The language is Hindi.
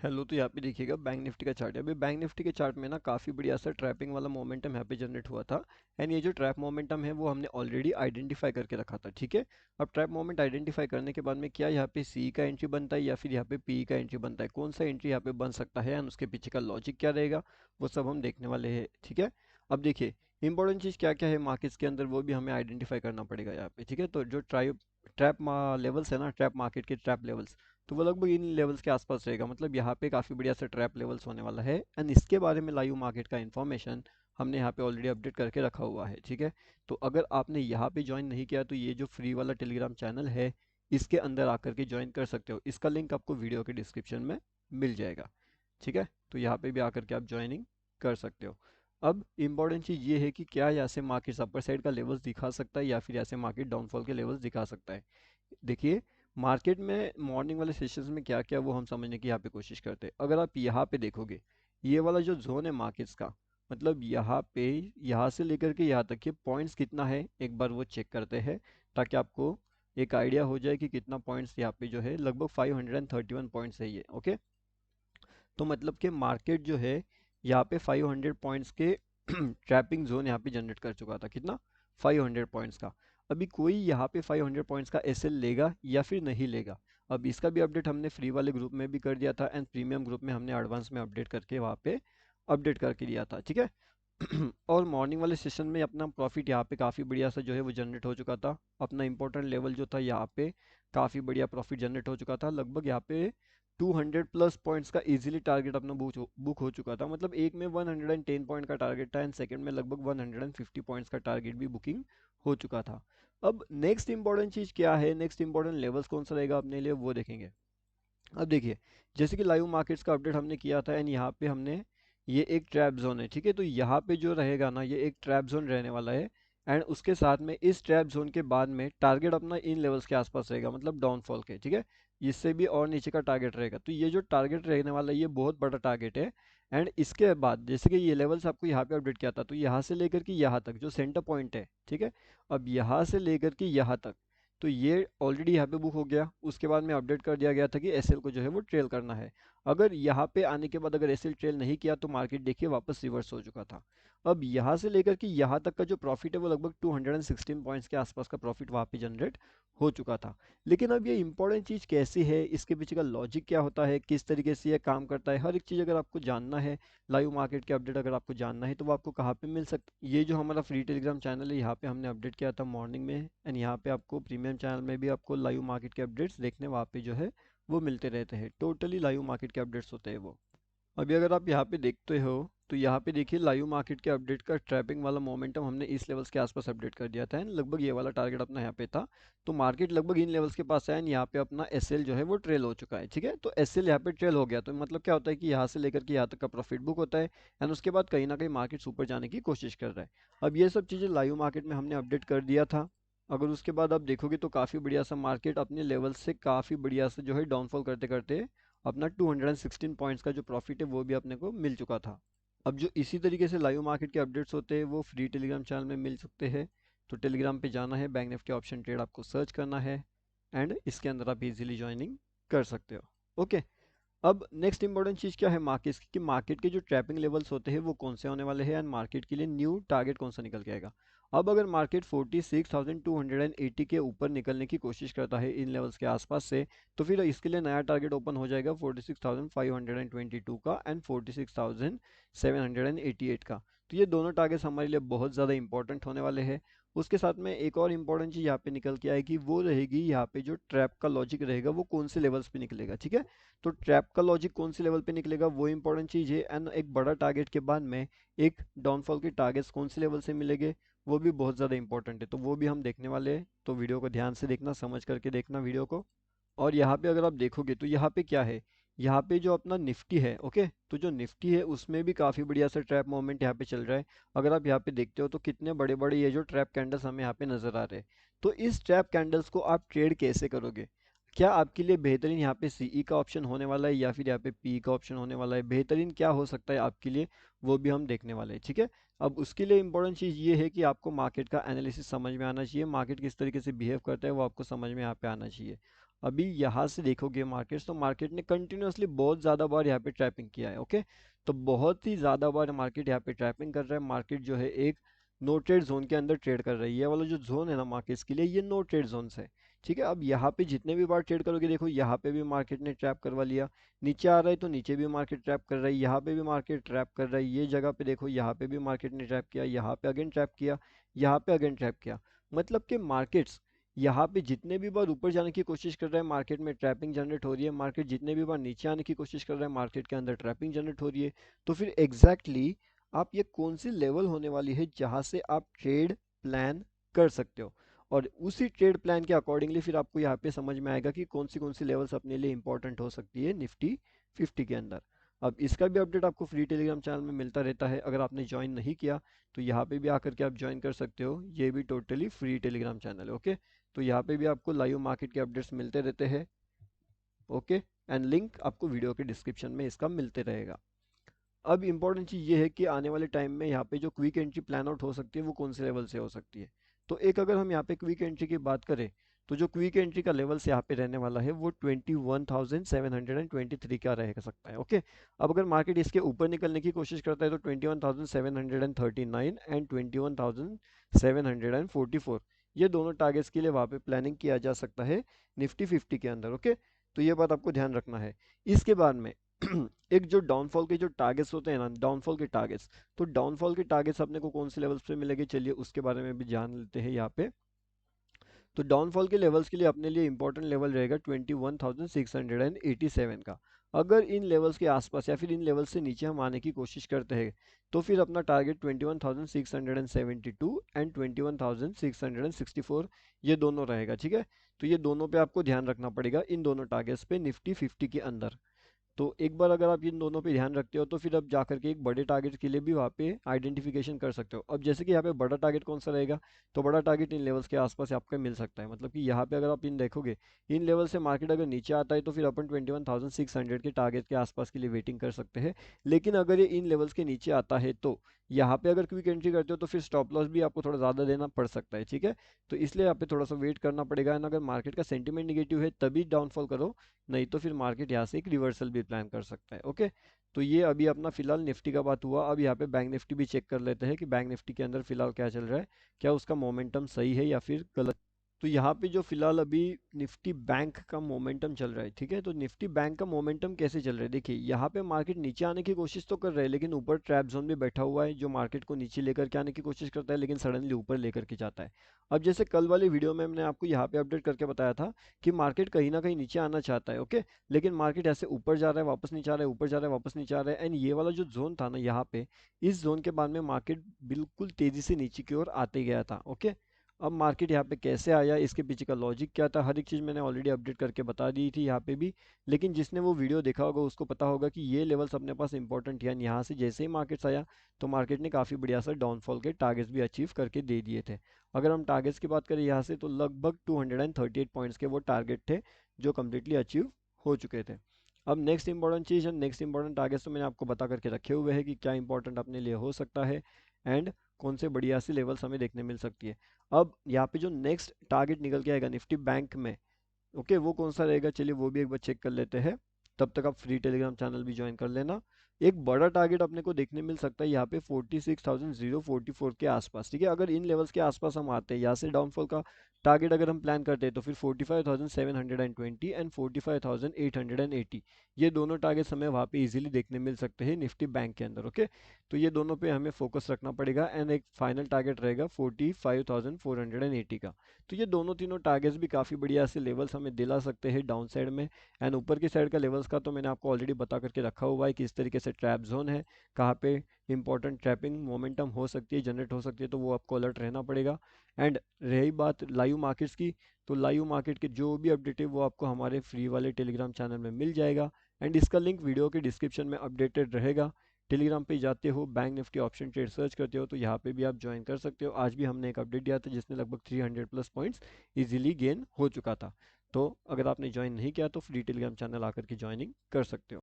हेलो। तो यहाँ पे देखिएगा बैंक निफ्टी का चार्ट है। अभी बैंक निफ्टी के चार्ट में ना काफ़ी बढ़िया सा ट्रैपिंग वाला मोमेंटम यहाँ पे जनरेट हुआ था। एंड ये जो ट्रैप मोमेंटम है वो हमने ऑलरेडी आइडेंटिफाई करके रखा था, ठीक है। अब ट्रैप मोमेंट आइडेंटिफाई करने के बाद में क्या यहाँ पे सी का एंट्री बनता है या फिर यहाँ पे पी का एंट्री बनता है, कौन सा एंट्री यहाँ पे बन सकता है एंड उसके पीछे का लॉजिक क्या रहेगा, वो सब हम देखने वाले हैं, ठीक है। अब देखिए इंपॉर्टेंट चीज़ क्या क्या है मार्केट्स के अंदर वो भी हमें आइडेंटिफाई करना पड़ेगा यहाँ पे, ठीक है। तो जो ट्रैप लेवल्स है ना, ट्रैप मार्केट के ट्रैप लेवल्स, तो वो लगभग इन लेवल्स के आसपास रहेगा। मतलब यहाँ पे काफ़ी बढ़िया सा ट्रैप लेवल्स होने वाला है एंड इसके बारे में लाइव मार्केट का इन्फॉर्मेशन हमने यहाँ पे ऑलरेडी अपडेट करके रखा हुआ है, ठीक है। तो अगर आपने यहाँ पे ज्वाइन नहीं किया तो ये जो फ्री वाला टेलीग्राम चैनल है इसके अंदर आकर के ज्वाइन कर सकते हो। इसका लिंक आपको वीडियो के डिस्क्रिप्शन में मिल जाएगा, ठीक है। तो यहाँ पे भी आकर के आप ज्वाइनिंग कर सकते हो। अब इम्पॉर्टेंट चीज़ ये है कि क्या ऐसे मार्केट अपर साइड का लेवल्स दिखा सकता है या फिर ऐसे मार्केट डाउनफॉल के लेवल्स दिखा सकता है। देखिए मार्केट में मॉर्निंग वाले सेशंस में क्या क्या वो हम समझने की यहाँ पे कोशिश करते हैं। अगर आप यहाँ पे देखोगे ये वाला जो जोन है मार्केट्स का, मतलब यहाँ पे यहाँ से लेकर के यहाँ तक के पॉइंट्स कितना है एक बार वो चेक करते हैं, ताकि आपको एक आइडिया हो जाए कि कितना पॉइंट्स यहाँ पे जो है लगभग 531 पॉइंट्स है ये, ओके। तो मतलब कि मार्केट जो है यहाँ पे 500 पॉइंट्स के ट्रैपिंग जोन यहाँ पे जनरेट कर चुका था। कितना? 500 पॉइंट्स का। अभी कोई यहाँ पे 500 पॉइंट्स का एसएल लेगा या फिर नहीं लेगा, अब इसका भी अपडेट हमने फ्री वाले ग्रुप में भी कर दिया था एंड प्रीमियम ग्रुप में हमने एडवांस में अपडेट करके वहाँ पे अपडेट करके दिया था, ठीक है। और मॉर्निंग वाले सेशन में अपना प्रॉफिट यहाँ पे काफ़ी बढ़िया सा जो है वो जनरेट हो चुका था। अपना इंपॉर्टेंट लेवल जो था यहाँ पे काफ़ी बढ़िया प्रॉफिट जनरेट हो चुका था। लगभग यहाँ पे 200 प्लस पॉइंट्स का इजीली टारगेट अपना बुक हो चुका था। मतलब एक में 110 पॉइंट का टारगेट था एंड सेकंड में लगभग 150 पॉइंट्स का टारगेट भी बुकिंग हो चुका था। अब नेक्स्ट इंपॉर्टेंट चीज़ क्या है, नेक्स्ट इंपॉर्टेंट लेवल्स कौन सा रहेगा अपने लिए वो देखेंगे। अब देखिए जैसे कि लाइव मार्केट्स का अपडेट हमने किया था एंड यहाँ पे हमने ये एक ट्रैप जोन है, ठीक है। तो यहाँ पे जो रहेगा ना ये एक ट्रैप जोन रहने वाला है एंड उसके साथ में इस ट्रैप जोन के बाद में टारगेट अपना इन लेवल्स के आसपास रहेगा, मतलब डाउनफॉल के, ठीक है। इससे भी और नीचे का टारगेट रहेगा। तो ये जो टारगेट रहने वाला है ये बहुत बड़ा टारगेट है। एंड इसके बाद जैसे कि ये लेवल्स आपको यहाँ पे अपडेट किया था, तो यहाँ से लेकर के यहाँ तक जो सेंटर पॉइंट है, ठीक है। अब यहाँ से लेकर के यहाँ तक तो ये ऑलरेडी यहाँ पे बुक हो गया। उसके बाद में अपडेट कर दिया गया था कि एसएल को जो है वो ट्रेल करना है। अगर यहाँ पे आने के बाद अगर एसएल ट्रेल नहीं किया तो मार्केट देखिए वापस रिवर्स हो चुका था। अब यहाँ से लेकर के यहाँ तक का जो प्रॉफिट है वो लगभग 216 पॉइंट्स के आसपास का प्रॉफिट वहाँ पे जनरेट हो चुका था। लेकिन अब ये इंपॉर्टेंट चीज़ कैसी है, इसके पीछे का लॉजिक क्या होता है, किस तरीके से ये काम करता है, हर एक चीज़ अगर आपको जानना है, लाइव मार्केट के अपडेट अगर आपको जानना है तो वो आपको कहाँ पे मिल सकता है। ये जो हमारा फ्री टेलीग्राम चैनल है यहाँ पे हमने अपडेट किया था मॉर्निंग में एंड यहाँ पे आपको प्रीमियम चैनल में भी आपको लाइव मार्केट के अपडेट्स देखने वहाँ पे जो है वो मिलते रहते हैं। टोटली लाइव मार्केट के अपडेट्स होते हैं वो। अभी अगर आप यहाँ पे देखते हो तो यहाँ पे देखिए लाइव मार्केट के अपडेट का ट्रैपिंग वाला मोमेंटम हमने इस लेवल्स के आसपास अपडेट कर दिया था एंड लगभग ये वाला टारगेट अपना यहाँ पे था। तो मार्केट लगभग इन लेवल्स के पास है एंड यहाँ पे अपना एसएल जो है वो ट्रेल हो चुका है, ठीक है। तो एसएल यहाँ पे ट्रेल हो गया तो मतलब क्या होता है कि यहाँ से लेकर के यहाँ तक का प्रॉफिट बुक होता है एंड उसके बाद कहीं ना कहीं मार्केट ऊपर जाने की कोशिश कर रहा है। अब ये सब चीज़ें लाइव मार्केट में हमने अपडेट कर दिया था। अगर उसके बाद आप देखोगे तो काफ़ी बढ़िया सा मार्केट अपने लेवल से काफ़ी बढ़िया से जो है डाउनफॉल करते करते अपना 216 पॉइंट्स का जो प्रॉफिट है वो भी अपने को मिल चुका था। अब जो इसी तरीके से लाइव मार्केट के अपडेट्स होते हैं वो फ्री टेलीग्राम चैनल में मिल सकते हैं। तो टेलीग्राम पे जाना है, बैंक निफ्टी ऑप्शन ट्रेड आपको सर्च करना है एंड इसके अंदर आप इजीली ज्वाइनिंग कर सकते हो, ओके। अब नेक्स्ट इंपॉर्टेंट चीज़ क्या है मार्केट की, कि मार्केट के जो ट्रैपिंग लेवल्स होते हैं वो कौन से होने वाले हैं एंड मार्केट के लिए न्यू टारगेट कौन सा निकल के आएगा। अब अगर मार्केट 46,280 के ऊपर निकलने की कोशिश करता है इन लेवल्स के आसपास से, तो फिर इसके लिए नया टारगेट ओपन हो जाएगा 46,522 का एंड 46,788 का। तो ये दोनों टारगेट्स हमारे लिए बहुत ज़्यादा इंपॉर्टेंट होने वाले हैं। उसके साथ में एक और इम्पॉर्टेंट चीज़ यहाँ पे निकल के आएगी, वो रहेगी यहाँ पे जो ट्रैप का लॉजिक रहेगा वो कौन से लेवल्स पे निकलेगा, ठीक है। तो ट्रैप का लॉजिक कौन से लेवल पे निकलेगा वो इंपॉर्टेंट चीज़ है एंड एक बड़ा टारगेट के बाद में एक डाउनफॉल के टारगेट्स कौन से लेवल से मिलेंगे वो भी बहुत ज़्यादा इंपॉर्टेंट है। तो वो भी हम देखने वाले हैं, तो वीडियो को ध्यान से देखना, समझ करके देखना वीडियो को। और यहाँ पे अगर आप देखोगे तो यहाँ पे क्या है, यहाँ पे जो अपना निफ्टी है, ओके। तो जो निफ्टी है उसमें भी काफ़ी बढ़िया सा ट्रैप मोमेंट यहाँ पे चल रहा है। अगर आप यहाँ पे देखते हो तो कितने बड़े बड़े ये जो ट्रैप कैंडल्स हमें यहाँ पे नज़र आ रहे हैं। तो इस ट्रैप कैंडल्स को आप ट्रेड कैसे करोगे, क्या आपके लिए बेहतरीन यहाँ पे सीई का ऑप्शन होने वाला है या फिर यहाँ पे पी का ऑप्शन होने वाला है, बेहतरीन क्या हो सकता है आपके लिए वो भी हम देखने वाले हैं, ठीक है। अब उसके लिए इंपॉर्टेंट चीज़ ये है कि आपको मार्केट का एनालिसिस समझ में आना चाहिए, मार्केट किस तरीके से बिहेव करता है वो आपको समझ में यहाँ पे आना चाहिए। अभी यहाँ से देखोगे मार्केट्स, तो मार्केट ने कंटिन्यूअसली बहुत ज़्यादा बार यहाँ पे ट्रैपिंग किया है। ओके, तो बहुत ही ज़्यादा बार मार्केट यहाँ पे ट्रैपिंग कर रहा है। मार्केट जो है एक नो ट्रेड जोन के अंदर ट्रेड कर रही है। ये वाला जो जोन है ना मार्केट्स के लिए, ये नो ट्रेड जोन है। ठीक है, अब यहाँ पे जितने भी बार ट्रेड करोगे, देखो यहाँ पे भी मार्केट ने ट्रैप करवा लिया, नीचे आ रहा है तो नीचे भी मार्केट ट्रैप कर रहा है, यहाँ पे भी मार्केट ट्रैप कर रहा है, ये जगह पे देखो यहाँ पे भी मार्केट ने ट्रैप किया, यहाँ पे अगेन ट्रैप किया, यहाँ पे अगेन ट्रैप किया। मतलब कि मार्केट्स यहाँ पे जितने भी बार ऊपर जाने की कोशिश कर रहा है, मार्केट में ट्रैपिंग जनरेट हो रही है। मार्केट जितने भी बार नीचे आने की कोशिश कर रहा है, मार्केट के अंदर ट्रैपिंग जनरेट हो रही है। तो फिर एग्जैक्टली आप ये कौन सी लेवल होने वाली है जहाँ से आप ट्रेड प्लान कर सकते हो, और उसी ट्रेड प्लान के अकॉर्डिंगली फिर आपको यहाँ पे समझ में आएगा कि कौन सी लेवल्स अपने लिए इंपॉर्टेंट हो सकती है निफ्टी 50 के अंदर। अब इसका भी अपडेट आपको फ्री टेलीग्राम चैनल में मिलता रहता है। अगर आपने ज्वाइन नहीं किया तो यहाँ पे भी आकर के आप ज्वाइन कर सकते हो। ये भी टोटली फ्री टेलीग्राम चैनल है। ओके, तो यहाँ पे भी आपको लाइव मार्केट के अपडेट्स मिलते रहते हैं। ओके, एंड लिंक आपको वीडियो के डिस्क्रिप्शन में इसका मिलते रहेगा। अब इंपॉर्टेंट चीज़ ये है कि आने वाले टाइम में यहाँ पे जो क्विक एंट्री प्लान आउट हो सकती है वो कौन से लेवल से हो सकती है। तो एक अगर हम यहाँ पे क्विक एंट्री की बात करें, तो जो क्विक एंट्री का लेवल्स यहाँ पे रहने वाला है वो 21,723 का रह सकता है। ओके, अब अगर मार्केट इसके ऊपर निकलने की कोशिश करता है तो 21,739 एंड 21,744, ये दोनों टारगेट्स के लिए वहाँ पे प्लानिंग किया जा सकता है निफ्टी 50 के अंदर। ओके, तो ये बात आपको ध्यान रखना है। इसके बाद में एक जो डाउनफॉल के जो टारगेट्स होते हैं ना, डाउनफॉल के टारगेट्स, तो डाउनफॉल के टारगेट्स अपने को कौन से लेवल्स पे मिलेंगे, चलिए उसके बारे में भी जान लेते हैं यहाँ पे। तो डाउनफॉल के लेवल्स के लिए अपने लिए इंपॉर्टेंट लेवल रहेगा 21,687 का। अगर इन लेवल्स के आसपास या फिर इन लेवल्स से नीचे हम आने की कोशिश करते हैं तो फिर अपना टारगेट 21,672 एंड 21,664 ये दोनों रहेगा। ठीक है, तो ये दोनों पे आपको ध्यान रखना पड़ेगा, इन दोनों टारगेट्स पे निफ्टी 50 के अंदर। तो एक बार अगर आप इन दोनों पे ध्यान रखते हो तो फिर आप जाकर के एक बड़े टारगेट के लिए भी वहाँ पे आइडेंटिफिकेशन कर सकते हो। अब जैसे कि यहाँ पे बड़ा टारगेट कौन सा रहेगा, तो बड़ा टारगेट इन लेवल्स के आसपास आपका मिल सकता है। मतलब कि यहाँ पे अगर आप इन देखोगे, इन लेवल से मार्केट अगर नीचे आता है तो फिर अपन 21,600 के टारगेट के आसपास के लिए वेटिंग कर सकते हैं। लेकिन अगर ये इन लेवल्स के नीचे आता है तो यहाँ पे अगर क्विक एंट्री करते हो तो फिर स्टॉप लॉस भी आपको थोड़ा ज़्यादा देना पड़ सकता है। ठीक है, तो इसलिए यहाँ पे थोड़ा सा वेट करना पड़ेगा। एंड अगर मार्केट का सेंटीमेंट निगेटिव है तभी डाउनफॉल करो, नहीं तो फिर मार्केट यहाँ से एक रिवर्सल भी प्लान कर सकता है। ओके, तो ये अभी अपना फिलहाल निफ्टी का बात हुआ। अब यहाँ पे बैंक निफ्टी भी चेक कर लेते हैं कि बैंक निफ्टी के अंदर फिलहाल क्या चल रहा है, क्या उसका मोमेंटम सही है या फिर गलत। तो यहाँ पे जो फिलहाल अभी निफ्टी बैंक का मोमेंटम चल रहा है, ठीक है, तो निफ्टी बैंक का मोमेंटम कैसे चल रहा है, देखिए यहाँ पे मार्केट नीचे आने की कोशिश तो कर रहा है लेकिन ऊपर ट्रैप जोन में बैठा हुआ है जो मार्केट को नीचे लेकर के आने की कोशिश करता है लेकिन सडनली ऊपर लेकर के जाता है। अब जैसे कल वाली वीडियो में मैंने आपको यहाँ पे अपडेट करके बताया था कि मार्केट कहीं ना कहीं नीचे आना चाहता है। ओके, लेकिन मार्केट ऐसे ऊपर जा रहा है वापस नीचे आ रहा है, ऊपर जा रहा है वापस नीचे आ रहा है। एंड ये वाला जो जोन था ना यहाँ पे, इस जोन के बाद में मार्केट बिल्कुल तेजी से नीचे की ओर आते गया था। ओके, अब मार्केट यहाँ पे कैसे आया, इसके पीछे का लॉजिक क्या था, हर एक चीज़ मैंने ऑलरेडी अपडेट करके बता दी थी यहाँ पे भी। लेकिन जिसने वो वीडियो देखा होगा उसको पता होगा कि ये लेवल्स अपने पास इंपॉर्टेंट है। यहाँ से जैसे ही मार्केट्स आया तो मार्केट ने काफ़ी बढ़िया सा डाउनफॉल के टारगेट्स भी अचीव करके दे दिए थे। अगर हम टारगेट्स की बात करें यहाँ से तो लगभग 238 पॉइंट्स के वो टारगेट थे जो कम्प्लीटली अचीव हो चुके थे। अब नेक्स्ट इंपॉर्टेंट चीज़ है, नेक्स्ट इंपॉर्टेंट टारगेट्स तो मैंने आपको बता करके रखे हुए हैं कि क्या इंपॉर्टेंट अपने लिए हो सकता है एंड कौन से बढ़िया सी लेवल्स हमें देखने मिल सकती है। अब यहाँ पे जो नेक्स्ट टारगेट निकल के आएगा निफ्टी बैंक में, ओके, वो कौन सा रहेगा, चलिए वो भी एक बार चेक कर लेते हैं। तब तक आप फ्री टेलीग्राम चैनल भी ज्वाइन कर लेना। एक बड़ा टारगेट अपने को देखने मिल सकता है यहाँ पे 46,044 के आसपास। ठीक है, अगर इन लेवल्स के आसपास हम आते हैं, यहाँ से डाउनफॉल का टारगेट अगर हम प्लान करते हैं तो फिर 45,720 एंड 45,880, ये दोनों टारगेट्स हमें वहाँ पे इजीली देखने मिल सकते हैं निफ्टी बैंक के अंदर। ओके, तो ये दोनों पे हमें फोकस रखना पड़ेगा। एंड एक फाइनल टारगेट रहेगा 45,480 का। तो ये दोनों तीनों टारगेट्स भी काफ़ी बढ़िया से लेवल्स हमें दिला सकते हैं डाउन साइड में। एंड ऊपर की साइड का लेवल्स का तो मैंने आपको ऑलरेडी बता करके रखा हुआ है कि इस तरीके से ट्रैप जोन है, कहाँ पे इंपॉर्टेंट ट्रैपिंग मोमेंटम हो सकती है, जनरेट हो सकती है, तो वो आपको अलर्ट रहना पड़ेगा। एंड रही बात लाइव मार्केट्स की, तो लाइव मार्केट के जो भी अपडेट है वो आपको हमारे फ्री वाले टेलीग्राम चैनल में मिल जाएगा। एंड इसका लिंक वीडियो के डिस्क्रिप्शन में अपडेटेड रहेगा। टेलीग्राम पे जाते हो, bank Nifty option trade search करते हो तो यहाँ पे भी आप ज्वाइन कर सकते हो। आज भी हमने एक अपडेट दिया था जिसमें लगभग 300 प्लस पॉइंट्स इजीली गेन हो चुका था। तो अगर आपने ज्वाइन नहीं किया तो फ्री टेलीग्राम चैनल आकर के ज्वाइनिंग कर सकते हो।